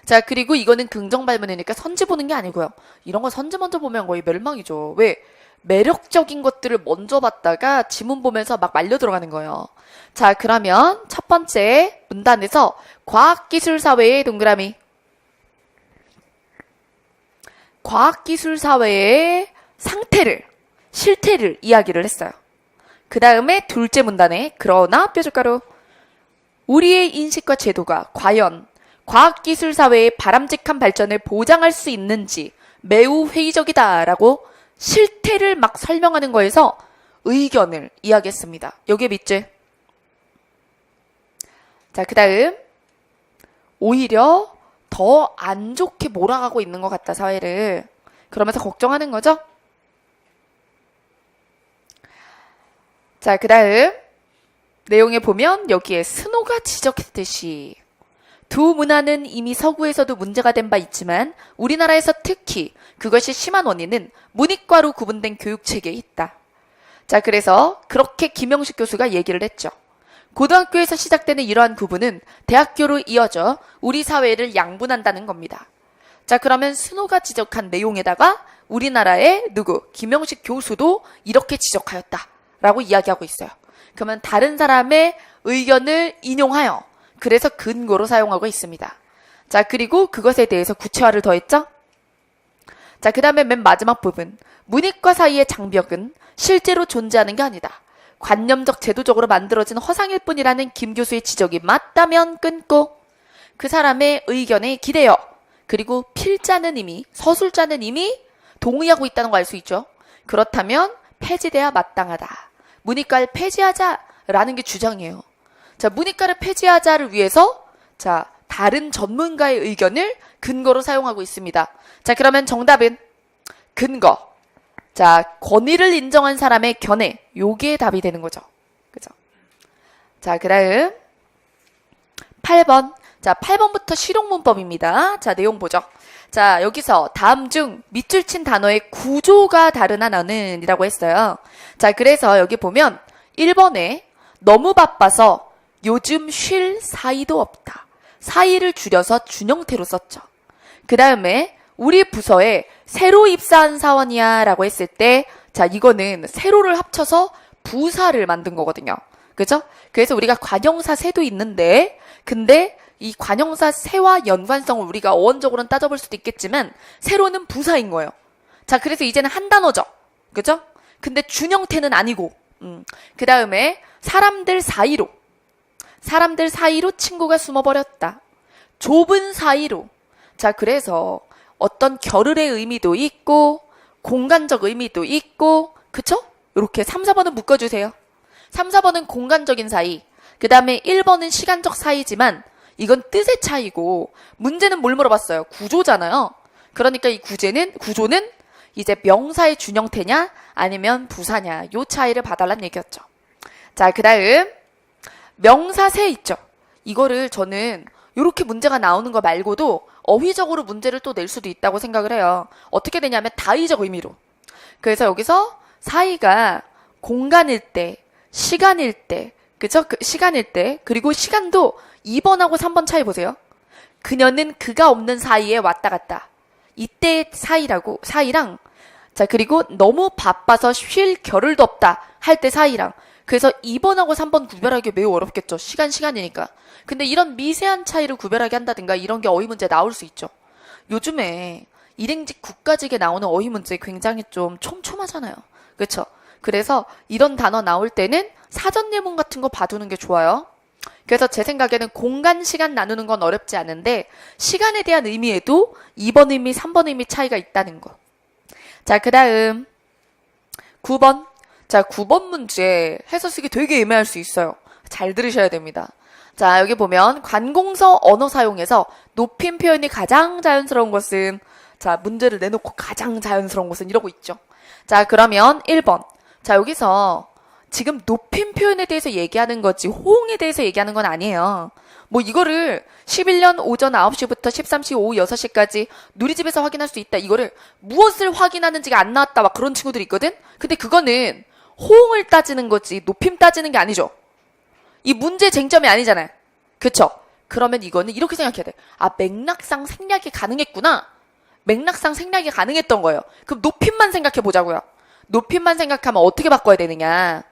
자, 그리고 이거는 긍정 발문이니까 선지 보는 게 아니고요. 이런 거 선지 먼저 보면 거의 멸망이죠. 왜? 매력적인 것들을 먼저 봤다가 지문 보면서 막 말려 들어가는 거예요. 자, 그러면 첫 번째 문단에서 과학기술사회의 동그라미. 과학기술사회의 상태를, 실태를 이야기를 했어요. 그 다음에 둘째 문단에 그러나 뾰족가루. 우리의 인식과 제도가 과연 과학기술사회의 바람직한 발전을 보장할 수 있는지 매우 회의적이다라고 실태를 막 설명하는 거에서 의견을 이야기했습니다. 여기에 밑줄. 자, 그 다음 오히려 더 안 좋게 몰아가고 있는 것 같다, 사회를. 그러면서 걱정하는 거죠. 자, 그 다음 내용에 보면 여기에 스노가 지적했듯이 두 문화는 이미 서구에서도 문제가 된 바 있지만 우리나라에서 특히 그것이 심한 원인은 문이과로 구분된 교육체계에 있다. 자, 그래서 그렇게 김영식 교수가 얘기를 했죠. 고등학교에서 시작되는 이러한 구분은 대학교로 이어져 우리 사회를 양분한다는 겁니다. 자, 그러면 스노가 지적한 내용에다가 우리나라의 김영식 교수도 이렇게 지적하였다라고 이야기하고 있어요. 그러면 다른 사람의 의견을 인용하여 그래서 근거로 사용하고 있습니다. 자, 그리고 그것에 대해서 구체화를 더했죠? 자, 그 다음에 맨 마지막 부분. 문익과 사이의 장벽은 실제로 존재하는 게 아니다. 관념적 제도적으로 만들어진 허상일 뿐이라는 김 교수의 지적이 맞다면 끊고 그 사람의 의견에 기대어. 그리고 필자는 이미, 서술자는 이미 동의하고 있다는 거 알 수 있죠. 그렇다면 폐지돼야 마땅하다. 문이과를 폐지하자라는 게 주장이에요. 자, 문이과를 폐지하자를 위해서 자, 다른 전문가의 의견을 근거로 사용하고 있습니다. 자, 그러면 정답은 근거. 자, 권위를 인정한 사람의 견해. 요게 답이 되는 거죠. 그죠? 자, 그 다음 8번. 자, 8번부터 실용문법입니다. 자, 내용 보죠. 자, 여기서 다음 중 밑줄 친 단어의 구조가 다른 하나는 이라고 했어요. 자, 그래서 여기 보면 1번에 너무 바빠서 요즘 쉴 사이도 없다. 사이를 줄여서 준형태로 썼죠. 그 다음에 우리 부서에 새로 입사한 사원이야 라고 했을 때 자, 이거는 세로를 합쳐서 부사를 만든 거거든요. 그죠? 그래서 우리가 관형사 세도 있는데 근데 이 관형사 세와 연관성을 우리가 어원적으로는 따져볼 수도 있겠지만 세로는 부사인 거예요. 자, 그래서 이제는 한 단어죠. 그죠? 근데 준형태는 아니고 그 다음에 사람들 사이로 친구가 숨어버렸다. 좁은 사이로. 자, 그래서 어떤 겨를의 의미도 있고 공간적 의미도 있고 그쵸? 이렇게 3, 4번은 묶어주세요. 3, 4번은 공간적인 사이. 그 다음에 1번은 시간적 사이지만 이건 뜻의 차이고 문제는 뭘 물어봤어요? 구조잖아요. 그러니까 이 구조는 이제 명사의 준형태냐 아니면 부사냐 요 차이를 봐달라는 얘기였죠. 자, 그 다음 명사세 있죠. 이거를 저는 이렇게 문제가 나오는 거 말고도 어휘적으로 문제를 또 낼 수도 있다고 생각을 해요. 어떻게 되냐면 다의적 의미로. 그래서 여기서 사이가 공간일 때, 시간일 때, 그죠? 시간일 때, 그리고 시간도 2번하고 3번 차이 보세요. 그녀는 그가 없는 사이에 왔다 갔다. 이때 사이랑, 자, 그리고 너무 바빠서 쉴 겨를도 없다 할 때 사이랑. 그래서 2번하고 3번 구별하기 매우 어렵겠죠. 시간이니까. 근데 이런 미세한 차이를 구별하게 한다든가 이런 게 어휘 문제 나올 수 있죠. 요즘에 일행직 국가직에 나오는 어휘 문제 굉장히 좀 촘촘하잖아요. 그렇죠? 그래서 이런 단어 나올 때는 사전 예문 같은 거 봐두는 게 좋아요. 그래서 제 생각에는 공간, 시간 나누는 건 어렵지 않은데 시간에 대한 의미에도 2번 의미, 3번 의미 차이가 있다는 거. 자, 그 다음 9번. 자, 9번 문제 해서 쓰기 되게 애매할 수 있어요. 잘 들으셔야 됩니다. 자, 여기 보면 관공서 언어 사용에서 높임 표현이 가장 자연스러운 것은 자, 문제를 내놓고 가장 자연스러운 것은 이러고 있죠. 자, 그러면 1번. 자, 여기서 지금 높임 표현에 대해서 얘기하는 거지 호응에 대해서 얘기하는 건 아니에요. 뭐 이거를 11년 오전 9시부터 13시 오후 6시까지 누리집에서 확인할 수 있다. 이거를 무엇을 확인하는지가 안 나왔다. 막 그런 친구들이 있거든. 근데 그거는 호응을 따지는 거지 높임 따지는 게 아니죠. 이 문제 쟁점이 아니잖아요. 그쵸? 그러면 이거는 이렇게 생각해야 돼. 아, 맥락상 생략이 가능했구나. 맥락상 생략이 가능했던 거예요. 그럼 높임만 생각해 보자고요. 높임만 생각하면 어떻게 바꿔야 되느냐.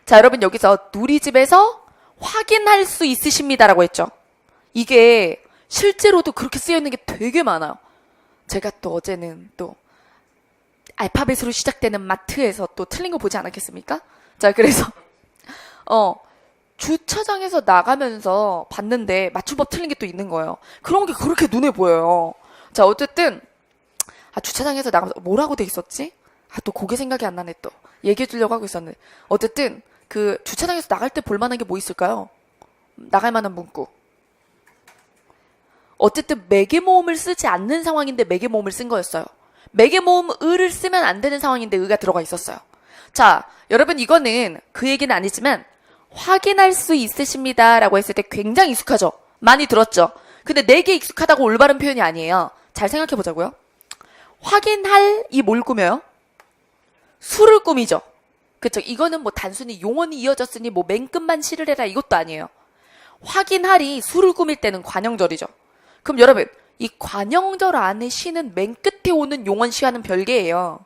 자, 여러분 여기서 누리집에서 확인할 수 있으십니다라고 했죠. 이게 실제로도 그렇게 쓰여있는 게 되게 많아요. 제가 또 어제는 또 알파벳으로 시작되는 마트에서 또 틀린 거 보지 않았겠습니까? 자, 그래서 주차장에서 나가면서 봤는데 맞춤법 틀린 게 또 있는 거예요. 그런 게 그렇게 눈에 보여요. 자, 어쨌든 주차장에서 나가면서 뭐라고 돼 있었지? 또 그게 생각이 안 나네 또. 얘기해 주려고 하고 있었는데. 어쨌든 그 주차장에서 나갈 때 볼 만한 게 뭐 있을까요? 나갈 만한 문구. 어쨌든 매개모음을 쓰지 않는 상황인데 매개모음을 쓴 거였어요. 매개모음 을을 쓰면 안 되는 상황인데 의가 들어가 있었어요. 자, 여러분 이거는 그 얘기는 아니지만 확인할 수 있으십니다 라고 했을 때 굉장히 익숙하죠? 많이 들었죠? 근데 내게 익숙하다고 올바른 표현이 아니에요. 잘 생각해 보자고요. 확인할 이 뭘 꾸며요? 수를 꾸미죠. 그쵸? 이거는 뭐 단순히 용언이 이어졌으니 뭐 맨 끝만 시를 해라 이것도 아니에요. 확인할이 수를 꾸밀 때는 관형절이죠. 그럼 여러분 이 관형절 안에 시는 맨 끝에 오는 용언 시와는 별개예요.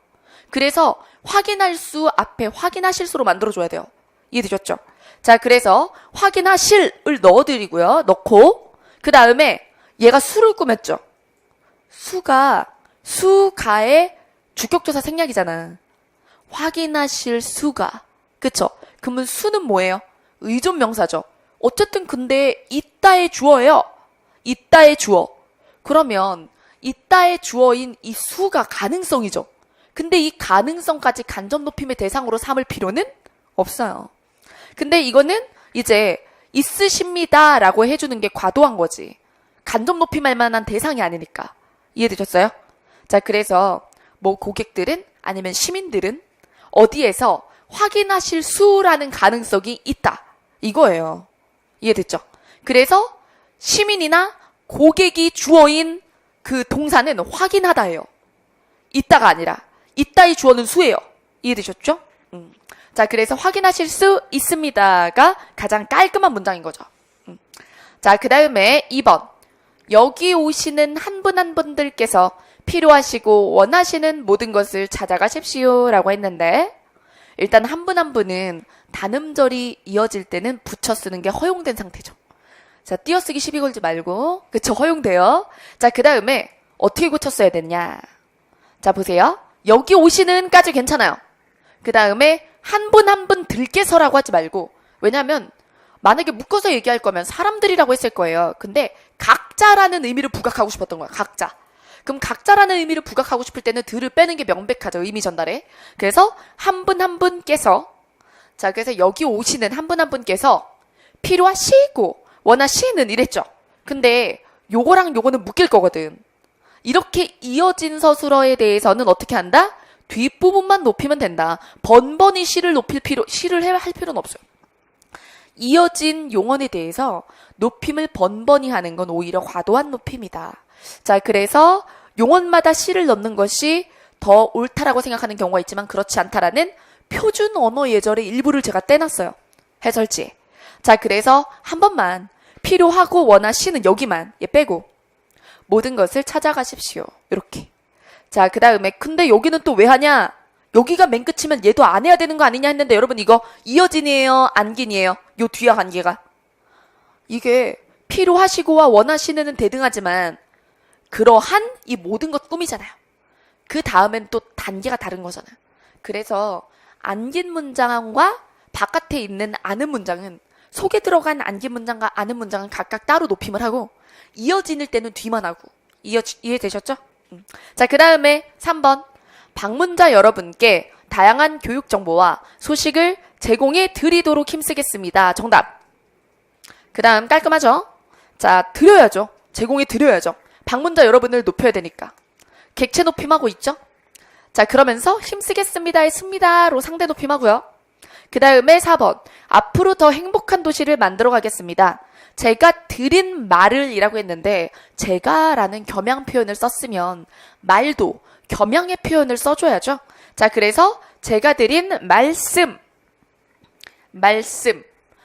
그래서 확인할 수 앞에 확인하실 수로 만들어줘야 돼요. 이해되셨죠? 자, 그래서 확인하실을 넣어드리고요. 넣고 그 다음에 얘가 수를 꾸몄죠. 수가의 주격조사 생략이잖아. 확인하실 수가. 그쵸? 그러면 수는 뭐예요? 의존 명사죠. 어쨌든 근데 있다의 주어예요. 있다의 주어. 그러면 있다의 주어인 이 수가 가능성이죠. 근데 이 가능성까지 간접 높임의 대상으로 삼을 필요는 없어요. 근데 이거는 이제 있으십니다 라고 해주는 게 과도한 거지. 간접 높임할 만한 대상이 아니니까. 이해되셨어요? 자, 그래서 뭐 고객들은 아니면 시민들은 어디에서 확인하실 수라는 가능성이 있다. 이거예요. 이해됐죠? 그래서 시민이나 고객이 주어인 그 동사는 확인하다예요. 있다가 아니라 있다의 주어는 수예요. 이해되셨죠? 자, 그래서 확인하실 수 있습니다가 가장 깔끔한 문장인 거죠. 자, 그 다음에 2번. 여기 오시는 한 분 한 분들께서 필요하시고 원하시는 모든 것을 찾아가십시오 라고 했는데 일단 한 분 한 분은 단음절이 이어질 때는 붙여 쓰는 게 허용된 상태죠. 자, 띄어쓰기 시비 걸지 말고. 그쵸, 허용돼요. 자, 그 다음에 어떻게 고쳤어야 됐냐. 자, 보세요. 여기 오시는까지 괜찮아요. 그 다음에 한 분 한 분 들께서라고 하지 말고. 왜냐면 만약에 묶어서 얘기할 거면 사람들이라고 했을 거예요. 근데 각자라는 의미를 부각하고 싶었던 거야. 각자. 그럼 각자라는 의미를 부각하고 싶을 때는 들을 빼는 게 명백하죠. 의미 전달에. 그래서 한 분 한 분께서 자, 그래서 여기 오시는 한 분 한 분께서 필요하시고 원하시는 이랬죠. 근데 요거랑 요거는 묶일 거거든. 이렇게 이어진 서술어에 대해서는 어떻게 한다? 뒷부분만 높이면 된다. 번번이 시를 할 필요는 없어요. 이어진 용언에 대해서 높임을 번번이 하는 건 오히려 과도한 높임이다. 자, 그래서 용언마다 시를 넣는 것이 더 옳다라고 생각하는 경우가 있지만 그렇지 않다라는 표준 언어 예절의 일부를 제가 떼놨어요. 해설지에. 자, 그래서 한 번만 필요하고 원하시는 여기만 얘 빼고 모든 것을 찾아가십시오. 이렇게. 자, 그 다음에 근데 여기는 또 왜 하냐? 여기가 맨 끝이면 얘도 안 해야 되는 거 아니냐 했는데 여러분 이거 이어진이에요? 안긴이에요? 요 뒤에 관계가. 이게 필요하시고와 원하시는은 대등하지만 그러한 이 모든 것 꾸미잖아요. 그 다음엔 또 단계가 다른 거잖아요. 그래서 안긴 문장과 바깥에 있는 아는 문장은 속에 들어간 안긴 문장과 아는 문장은 각각 따로 높임을 하고 이어지는 때는 뒤만 하고 이해되셨죠? 자, 그 다음에 3번 방문자 여러분께 다양한 교육 정보와 소식을 제공해 드리도록 힘쓰겠습니다. 정답. 그 다음 깔끔하죠? 자, 드려야죠. 제공해 드려야죠. 방문자 여러분을 높여야 되니까. 객체 높임하고 있죠? 자, 그러면서 힘쓰겠습니다의 씁니다로 상대 높임하고요. 그 다음에 4번. 앞으로 더 행복한 도시를 만들어 가겠습니다. 제가 드린 말을 이라고 했는데 제가라는 겸양 표현을 썼으면 말도 겸양의 표현을 써줘야죠. 자, 그래서 제가 드린 말씀.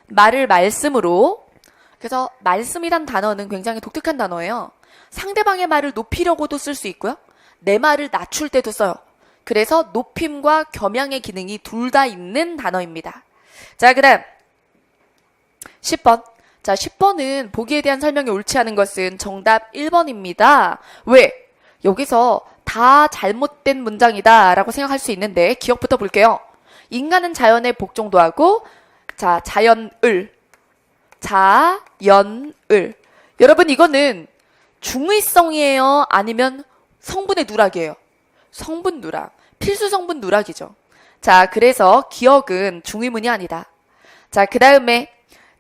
말을 말씀으로. 그래서 말씀이란 단어는 굉장히 독특한 단어예요. 상대방의 말을 높이려고도 쓸 수 있고요. 내 말을 낮출 때도 써요. 그래서 높임과 겸양의 기능이 둘 다 있는 단어입니다. 자, 그 다음 10번. 자, 10번은 보기에 대한 설명이 옳지 않은 것은 정답 1번입니다. 왜? 여기서 다 잘못된 문장이다 라고 생각할 수 있는데 기억부터 볼게요. 인간은 자연의 복종도 하고 자, 자연을 여러분 이거는 중의성이에요? 아니면 성분의 누락이에요? 성분 누락. 필수 성분 누락이죠. 자, 그래서 기억은 중의문이 아니다. 자, 그 다음에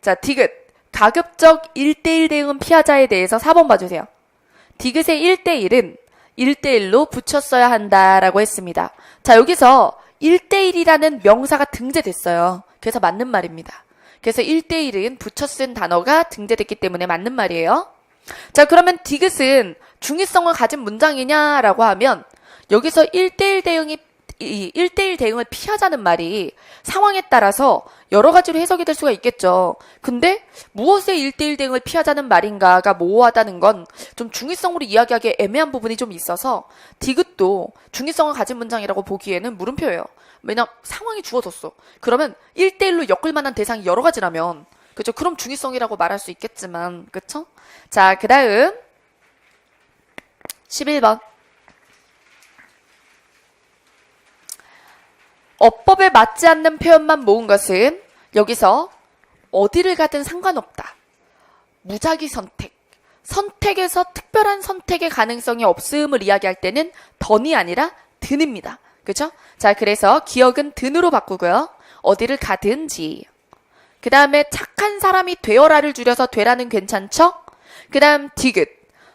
자, 디귿. 가급적 1대1 대응은 피하자에 대해서 4번 봐주세요. 디귿의 1대1은 1대1로 붙였어야 한다라고 했습니다. 자, 여기서 1대1이라는 명사가 등재됐어요. 그래서 맞는 말입니다. 그래서 1대1은 붙여 쓴 단어가 등재됐기 때문에 맞는 말이에요. 자, 그러면 디귿은 중의성을 가진 문장이냐라고 하면 여기서 1대1 대응을 피하자는 말이 상황에 따라서 여러 가지로 해석이 될 수가 있겠죠. 근데 무엇의 1대1 대응을 피하자는 말인가가 모호하다는 건 좀 중의성으로 이야기하기에 애매한 부분이 좀 있어서 디귿도 중의성을 가진 문장이라고 보기에는 물음표예요. 왜냐면 상황이 주어졌어. 그러면 1대1로 엮을 만한 대상이 여러 가지라면 그죠? 그럼 중의성이라고 말할 수 있겠지만 그쵸? 자, 그 다음 11번. 어법에 맞지 않는 표현만 모은 것은 여기서 어디를 가든 상관없다. 무작위 선택. 선택에서 특별한 선택의 가능성이 없음을 이야기할 때는 던이 아니라 든입니다. 그죠? 자, 그래서 기억은 든으로 바꾸고요. 어디를 가든지. 그 다음에 착한 사람이 되어라를 줄여서 되라는 괜찮죠? 그 다음 디귿.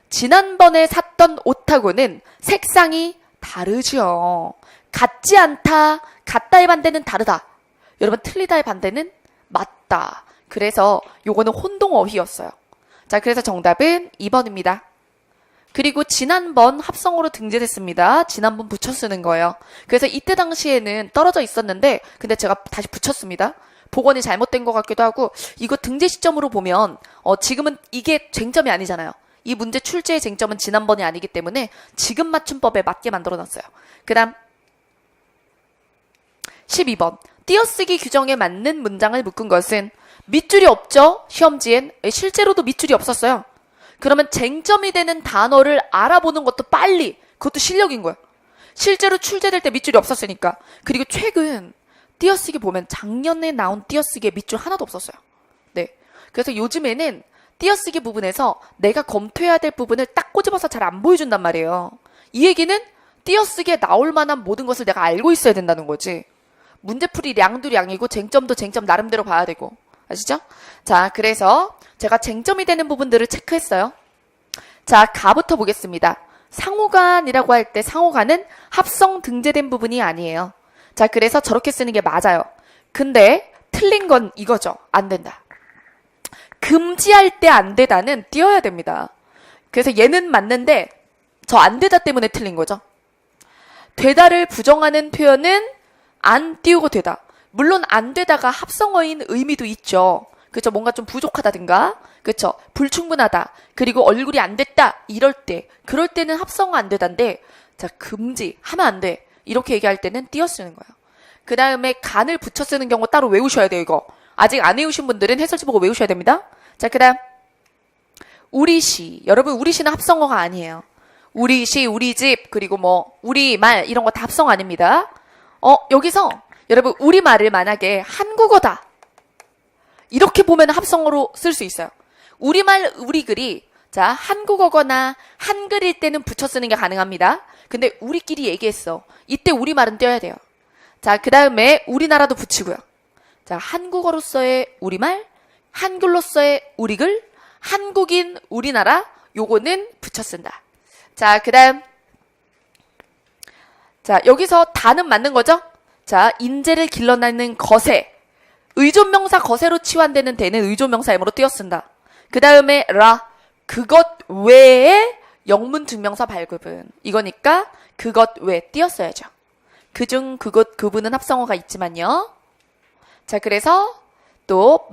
지난번에 샀던 옷하고는 색상이 다르죠. 같지 않다. 같다의 반대는 다르다. 여러분 틀리다의 반대는 맞다. 그래서 요거는 혼동어휘였어요. 자, 그래서 정답은 2번입니다. 그리고 지난번 합성어로 등재됐습니다. 지난번 붙여 쓰는 거예요. 그래서 이때 당시에는 떨어져 있었는데 근데 제가 다시 붙였습니다. 복원이 잘못된 것 같기도 하고 이거 등재 시점으로 보면 지금은 이게 쟁점이 아니잖아요. 이 문제 출제의 쟁점은 지난번이 아니기 때문에 지금 맞춤법에 맞게 만들어놨어요. 그 다음 12번. 띄어쓰기 규정에 맞는 문장을 묶은 것은 밑줄이 없죠? 시험지엔. 실제로도 밑줄이 없었어요. 그러면 쟁점이 되는 단어를 알아보는 것도 빨리. 그것도 실력인 거예요. 실제로 출제될 때 밑줄이 없었으니까. 그리고 최근 띄어쓰기 보면 작년에 나온 띄어쓰기에 밑줄 하나도 없었어요. 네. 그래서 요즘에는 띄어쓰기 부분에서 내가 검토해야 될 부분을 딱 꼬집어서 잘 안 보여준단 말이에요. 이 얘기는 띄어쓰기에 나올 만한 모든 것을 내가 알고 있어야 된다는 거지. 문제풀이 량도 량이고 쟁점도 쟁점 나름대로 봐야 되고. 아시죠? 자, 그래서 제가 쟁점이 되는 부분들을 체크했어요. 자, 가부터 보겠습니다. 상호간이라고 할 때 상호간은 합성 등재된 부분이 아니에요. 자, 그래서 저렇게 쓰는 게 맞아요. 근데 틀린 건 이거죠. 안 된다. 금지할 때 안 되다는 띄어야 됩니다. 그래서 얘는 맞는데 저 안 되다 때문에 틀린 거죠. 되다를 부정하는 표현은 안 띄우고 되다. 물론 안 되다가 합성어인 의미도 있죠. 그렇죠. 뭔가 좀 부족하다든가, 그렇죠. 불충분하다. 그리고 얼굴이 안 됐다. 이럴 때, 그럴 때는 합성어 안 되다인데, 자, 금지 하면 안 돼. 이렇게 얘기할 때는 띄어 쓰는 거예요. 그 다음에 간을 붙여 쓰는 경우 따로 외우셔야 돼요. 이거 아직 안 외우신 분들은 해설지 보고 외우셔야 됩니다. 자, 그 다음 우리 시. 여러분 우리 시는 합성어가 아니에요. 우리 시, 우리 집, 그리고 뭐 우리 말 이런 거 다 합성어 아닙니다. 여기서 여러분 우리말을 만약에 한국어다 이렇게 보면 합성어로 쓸 수 있어요. 우리말, 우리 글이 자 한국어거나 한글일 때는 붙여 쓰는 게 가능합니다. 근데 우리끼리 얘기했어. 이때 우리말은 떼어야 돼요. 자, 그 다음에 우리나라도 붙이고요. 자, 한국어로서의 우리말, 한글로서의 우리글, 한국인, 우리나라 요거는 붙여 쓴다. 자, 그 다음 자, 여기서 다는 맞는 거죠? 자, 인재를 길러내는 거세. 의존명사 거세로 치환되는 대는 의존명사 M으로 띄어 쓴다. 그 다음에 라. 그것 외에 영문 증명사 발급은. 이거니까 그것 외 띄어 써야죠. 그중 그것 그분은 합성어가 있지만요. 자, 그래서 또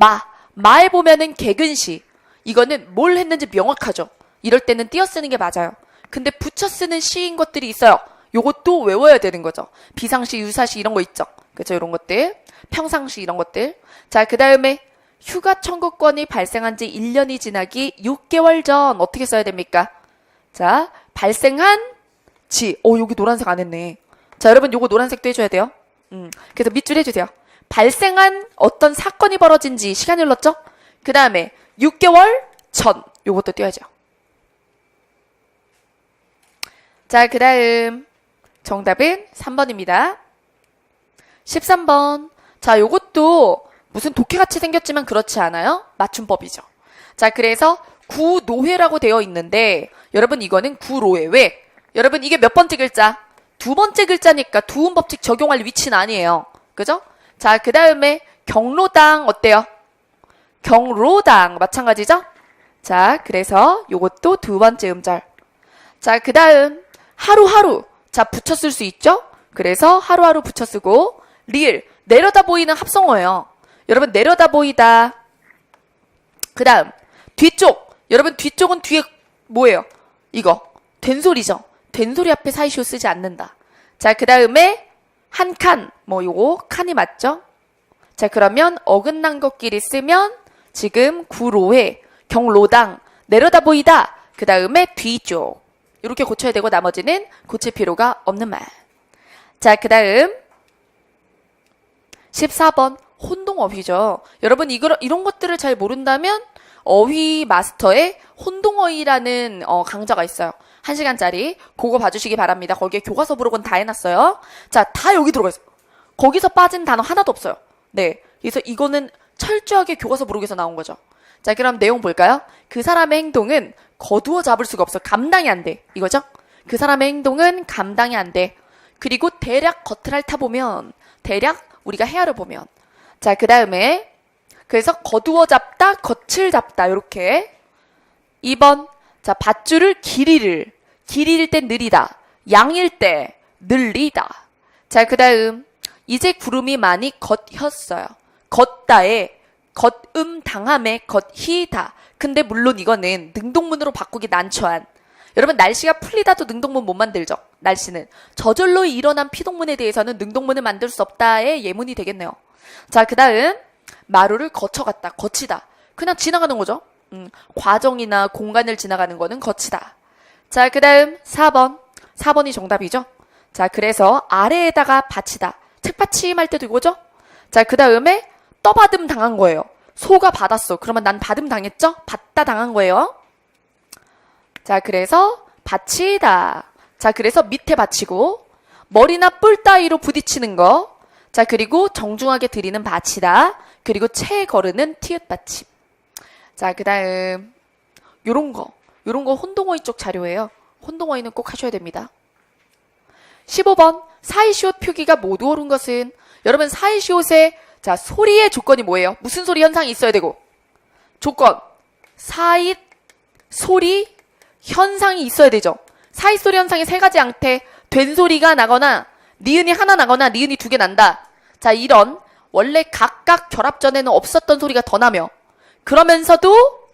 마에 보면은 개근시. 이거는 뭘 했는지 명확하죠. 이럴 때는 띄어 쓰는 게 맞아요. 근데 붙여 쓰는 시인 것들이 있어요. 요것도 외워야 되는 거죠. 비상시, 유사시 이런 거 있죠. 그렇죠? 이런 것들. 평상시 이런 것들. 자, 그 다음에 휴가 청구권이 발생한 지 1년이 지나기 6개월 전 어떻게 써야 됩니까? 자, 발생한 지. 여기 노란색 안 했네. 자, 여러분 요거 노란색도 해줘야 돼요. 그래서 밑줄 해주세요. 발생한 어떤 사건이 벌어진 지 시간이 흘렀죠? 그 다음에 6개월 전. 요것도 띄워야죠. 자, 그 다음 정답은 3번입니다. 13번. 자, 요것도 무슨 독해같이 생겼지만 그렇지 않아요? 맞춤법이죠. 자, 그래서 구노회라고 되어 있는데 여러분 이거는 구로회. 왜? 여러분 이게 몇 번째 글자? 두 번째 글자니까 두음법칙 적용할 위치는 아니에요. 그죠? 자, 그 다음에 경로당 어때요? 경로당 마찬가지죠? 자, 그래서 요것도 두 번째 음절. 자, 그 다음 하루하루. 자, 붙여 쓸 수 있죠? 그래서 하루하루 붙여 쓰고 리을. 내려다 보이는 합성어예요. 여러분 내려다 보이다. 그 다음 뒤쪽. 여러분 뒤쪽은 뒤에 뭐예요? 이거 된소리죠. 된소리 앞에 사이시오 쓰지 않는다. 자, 그 다음에 한 칸. 뭐 요거 칸이 맞죠? 자, 그러면 어긋난 것끼리 쓰면 지금 구로회, 경로당, 내려다 보이다. 그 다음에 뒤쪽. 이렇게 고쳐야 되고 나머지는 고칠 필요가 없는 말. 자, 그 다음 14번 혼동어휘죠. 여러분 이런 것들을 잘 모른다면 어휘 마스터의 혼동어휘라는 강좌가 있어요. 1시간짜리 그거 봐주시기 바랍니다. 거기에 교과서 부록은 다 해놨어요. 자, 다 여기 들어가 있어요. 거기서 빠진 단어 하나도 없어요. 네, 그래서 이거는 철저하게 교과서 부록에서 나온 거죠. 자, 그럼 내용 볼까요? 그 사람의 행동은 거두어 잡을 수가 없어. 감당이 안 돼. 이거죠? 그 사람의 행동은 감당이 안 돼. 그리고 대략 겉을 핥아보면, 대략 우리가 헤아려 보면. 자, 그 다음에 그래서 거두어 잡다, 겉을 잡다 이렇게. 2번, 자, 밧줄을 길이일 때 느리다, 양일 때 늘리다. 자, 그 다음 이제 구름이 많이 겉혔어요. 겉다에 겉음 당함에 겉히다. 근데 물론 이거는 능동문으로 바꾸기 난처한. 여러분 날씨가 풀리다도 능동문 못 만들죠. 날씨는 저절로 일어난 피동문에 대해서는 능동문을 만들 수 없다의 예문이 되겠네요. 자, 그 다음 마루를 거쳐갔다, 거치다. 그냥 지나가는 거죠. 과정이나 공간을 지나가는 거는 거치다. 자, 그 다음 4번이 정답이죠. 자, 그래서 아래에다가 받치다. 책받침할 때도 이거죠. 자, 그 다음에 떠받음 당한 거예요. 소가 받았어. 그러면 난 받음 당했죠? 받다 당한 거예요. 자, 그래서 받치다. 자, 그래서 밑에 받치고 머리나 뿔 따위로 부딪히는 거. 자, 그리고 정중하게 드리는 받치다. 그리고 채 거르는 티읕 받침. 자, 그 다음 요런 거 혼동어휘 쪽 자료예요. 혼동어휘는 꼭 하셔야 됩니다. 15번 사이시옷 표기가 모두 옳은 것은. 여러분 사이시옷의 자, 소리의 조건이 뭐예요? 무슨 소리 현상이 있어야 되고? 조건 사잇 소리 현상이 있어야 되죠. 사잇 소리 현상이 3가지 양태. 된 소리가 나거나 니은이 하나 나거나 니은이 2개 난다. 자, 이런 원래 각각 결합 전에는 없었던 소리가 더 나며, 그러면서도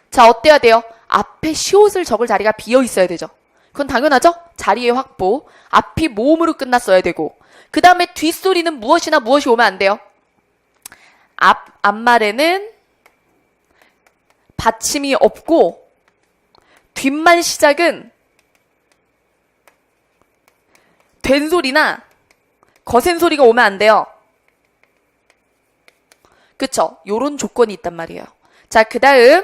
자, 어때야 돼요? 앞에 시옷을 적을 자리가 비어 있어야 되죠. 그건 당연하죠? 자리의 확보. 앞이 모음으로 끝났어야 되고, 그 다음에 뒷소리는 무엇이 오면 안 돼요. 앞말에는 받침이 없고, 뒷말 시작은 된 소리나 거센 소리가 오면 안 돼요. 그쵸? 요런 조건이 있단 말이에요. 자, 그 다음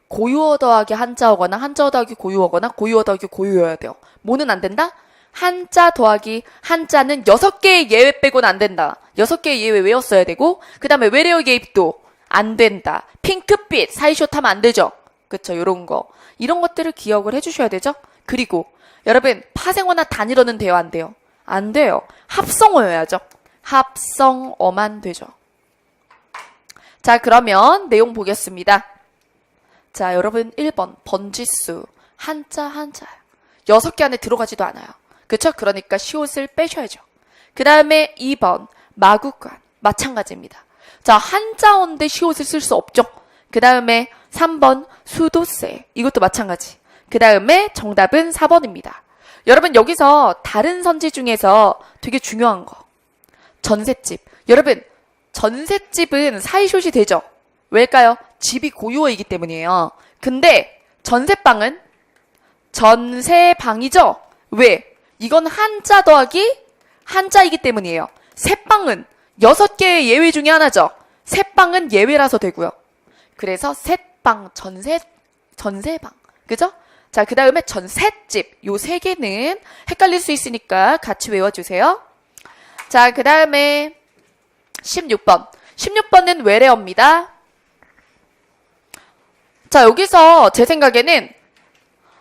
고유어 더하기 한자어거나 한자어 더하기 고유어거나 고유어 더하기 고유어여야 돼요. 뭐는 안 된다? 한자 더하기 한자는 6개의 예외 빼고는 안 된다. 6개의 예외 외웠어야 되고, 그 다음에 외래어 개입도 안 된다. 핑크빛 사이숏 하면 안 되죠. 그쵸? 요런 거. 이런 것들을 기억을 해주셔야 되죠. 그리고 여러분 파생어나 단일어는 돼요, 안 돼요? 안 돼요. 합성어여야죠. 합성어만 되죠. 자, 그러면 내용 보겠습니다. 자, 여러분 1번 번지수 한자 6개 안에 들어가지도 않아요. 그쵸? 그러니까 시옷을 빼셔야죠. 그 다음에 2번 마구간 마찬가지입니다. 자, 한자어인데 시옷을 쓸 수 없죠. 그 다음에 3번 수도세 이것도 마찬가지. 그 다음에 정답은 4번입니다. 여러분 여기서 다른 선지 중에서 되게 중요한 거, 전셋집. 여러분 전셋집은 사이숏이 되죠. 왜일까요? 집이 고유어이기 때문이에요. 근데 전셋방은 전세방이죠. 왜? 이건 한자 더하기 한자이기 때문이에요. 셋방은 6개의 예외 중에 하나죠. 셋방은 예외라서 되고요. 그래서 셋방, 전세방. 그죠? 자, 그 다음에 전셋집. 요 3개는 헷갈릴 수 있으니까 같이 외워주세요. 자, 그 다음에 16번. 16번은 외래어입니다. 자, 여기서 제 생각에는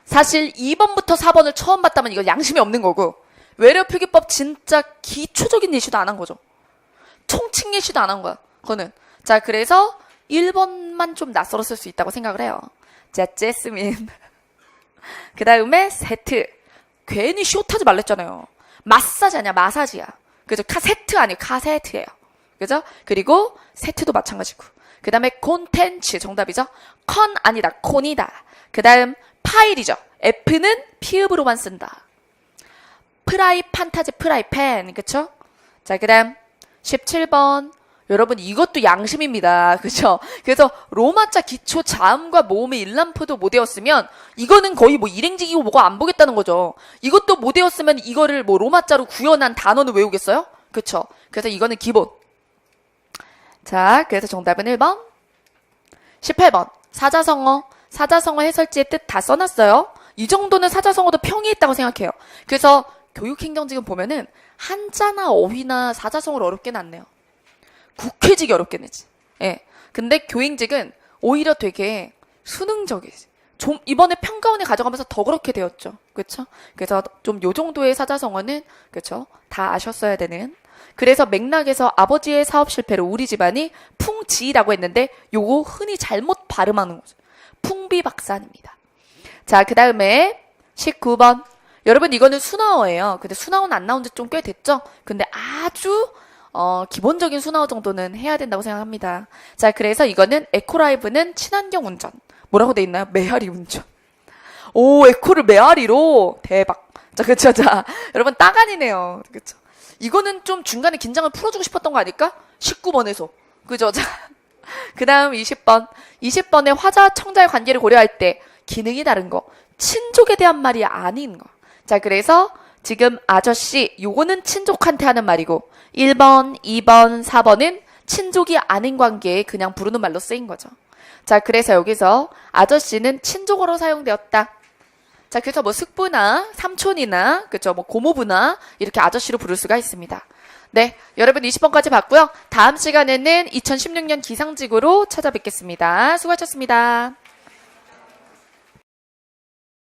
사실 2번부터 4번을 처음 봤다면 이거 양심이 없는 거고, 외래어 표기법 진짜 기초적인 예시도 안 한 거죠. 총칙 예시도 안 한 거야, 그거는. 자, 그래서 1번만 좀 낯설었을 수 있다고 생각을 해요. 자, 제스민. 그 다음에 세트. 괜히 숏하지 말랬잖아요. 마사지 아니야, 마사지야. 그죠? 카세트 아니에요, 카세트예요. 그죠? 그리고 세트도 마찬가지고. 그 다음에 콘텐츠 정답이죠. 컨 아니다, 콘이다. 그 다음 파일이죠. F는 피읍으로만 쓴다. 프라이 판타지 프라이팬. 그쵸? 자, 그 다음 17번 여러분 이것도 양심입니다. 그죠? 그래서 로마자 기초 자음과 모음의 일람표도 못 외웠으면 이거는 거의 뭐 일행직이고 뭐가 안 보겠다는 거죠. 이것도 못 외웠으면 이거를 뭐 로마자로 구현한 단어는 외우겠어요? 그쵸? 그래서 이거는 기본. 자, 그래서 정답은 1번. 18번. 사자성어. 사자성어 해설지의 뜻 다 써놨어요. 이 정도는 사자성어도 평이했다고 생각해요. 그래서 교육행정직은 보면은 한자나 어휘나 사자성어를 어렵게 놨네요. 국회직이 어렵게 내지. 예. 근데 교행직은 오히려 되게 수능적이지. 좀 이번에 평가원에 가져가면서 더 그렇게 되었죠. 그렇죠? 그래서 좀 요 정도의 사자성어는 그렇죠? 다 아셨어야 되는. 그래서 맥락에서 아버지의 사업 실패로 우리 집안이 풍지라고 했는데 요거 흔히 잘못 발음하는 거죠. 풍비박산입니다. 자, 그 다음에 19번. 여러분 이거는 순화어예요. 근데 순화어는 안 나온 지 좀 꽤 됐죠? 근데 아주 기본적인 순화어 정도는 해야 된다고 생각합니다. 자, 그래서 이거는 에코라이브는 친환경 운전. 뭐라고 돼 있나요? 메아리 운전. 오, 에코를 메아리로? 대박. 자, 그쵸. 자, 여러분 따간이네요. 그쵸. 이거는 좀 중간에 긴장을 풀어주고 싶었던 거 아닐까? 19번에서. 그죠? 자, 그 다음 20번. 20번에 화자, 청자의 관계를 고려할 때 기능이 다른 거. 친족에 대한 말이 아닌 거. 자, 그래서 지금 아저씨, 요거는 친족한테 하는 말이고 1번, 2번, 4번은 친족이 아닌 관계에 그냥 부르는 말로 쓰인 거죠. 자, 그래서 여기서 아저씨는 친족어로 사용되었다. 자, 그래서 뭐 숙부나 삼촌이나 그쵸, 뭐 고모부나 이렇게 아저씨로 부를 수가 있습니다. 네, 여러분 20번까지 봤고요. 다음 시간에는 2016년 기상직으로 찾아뵙겠습니다. 수고하셨습니다.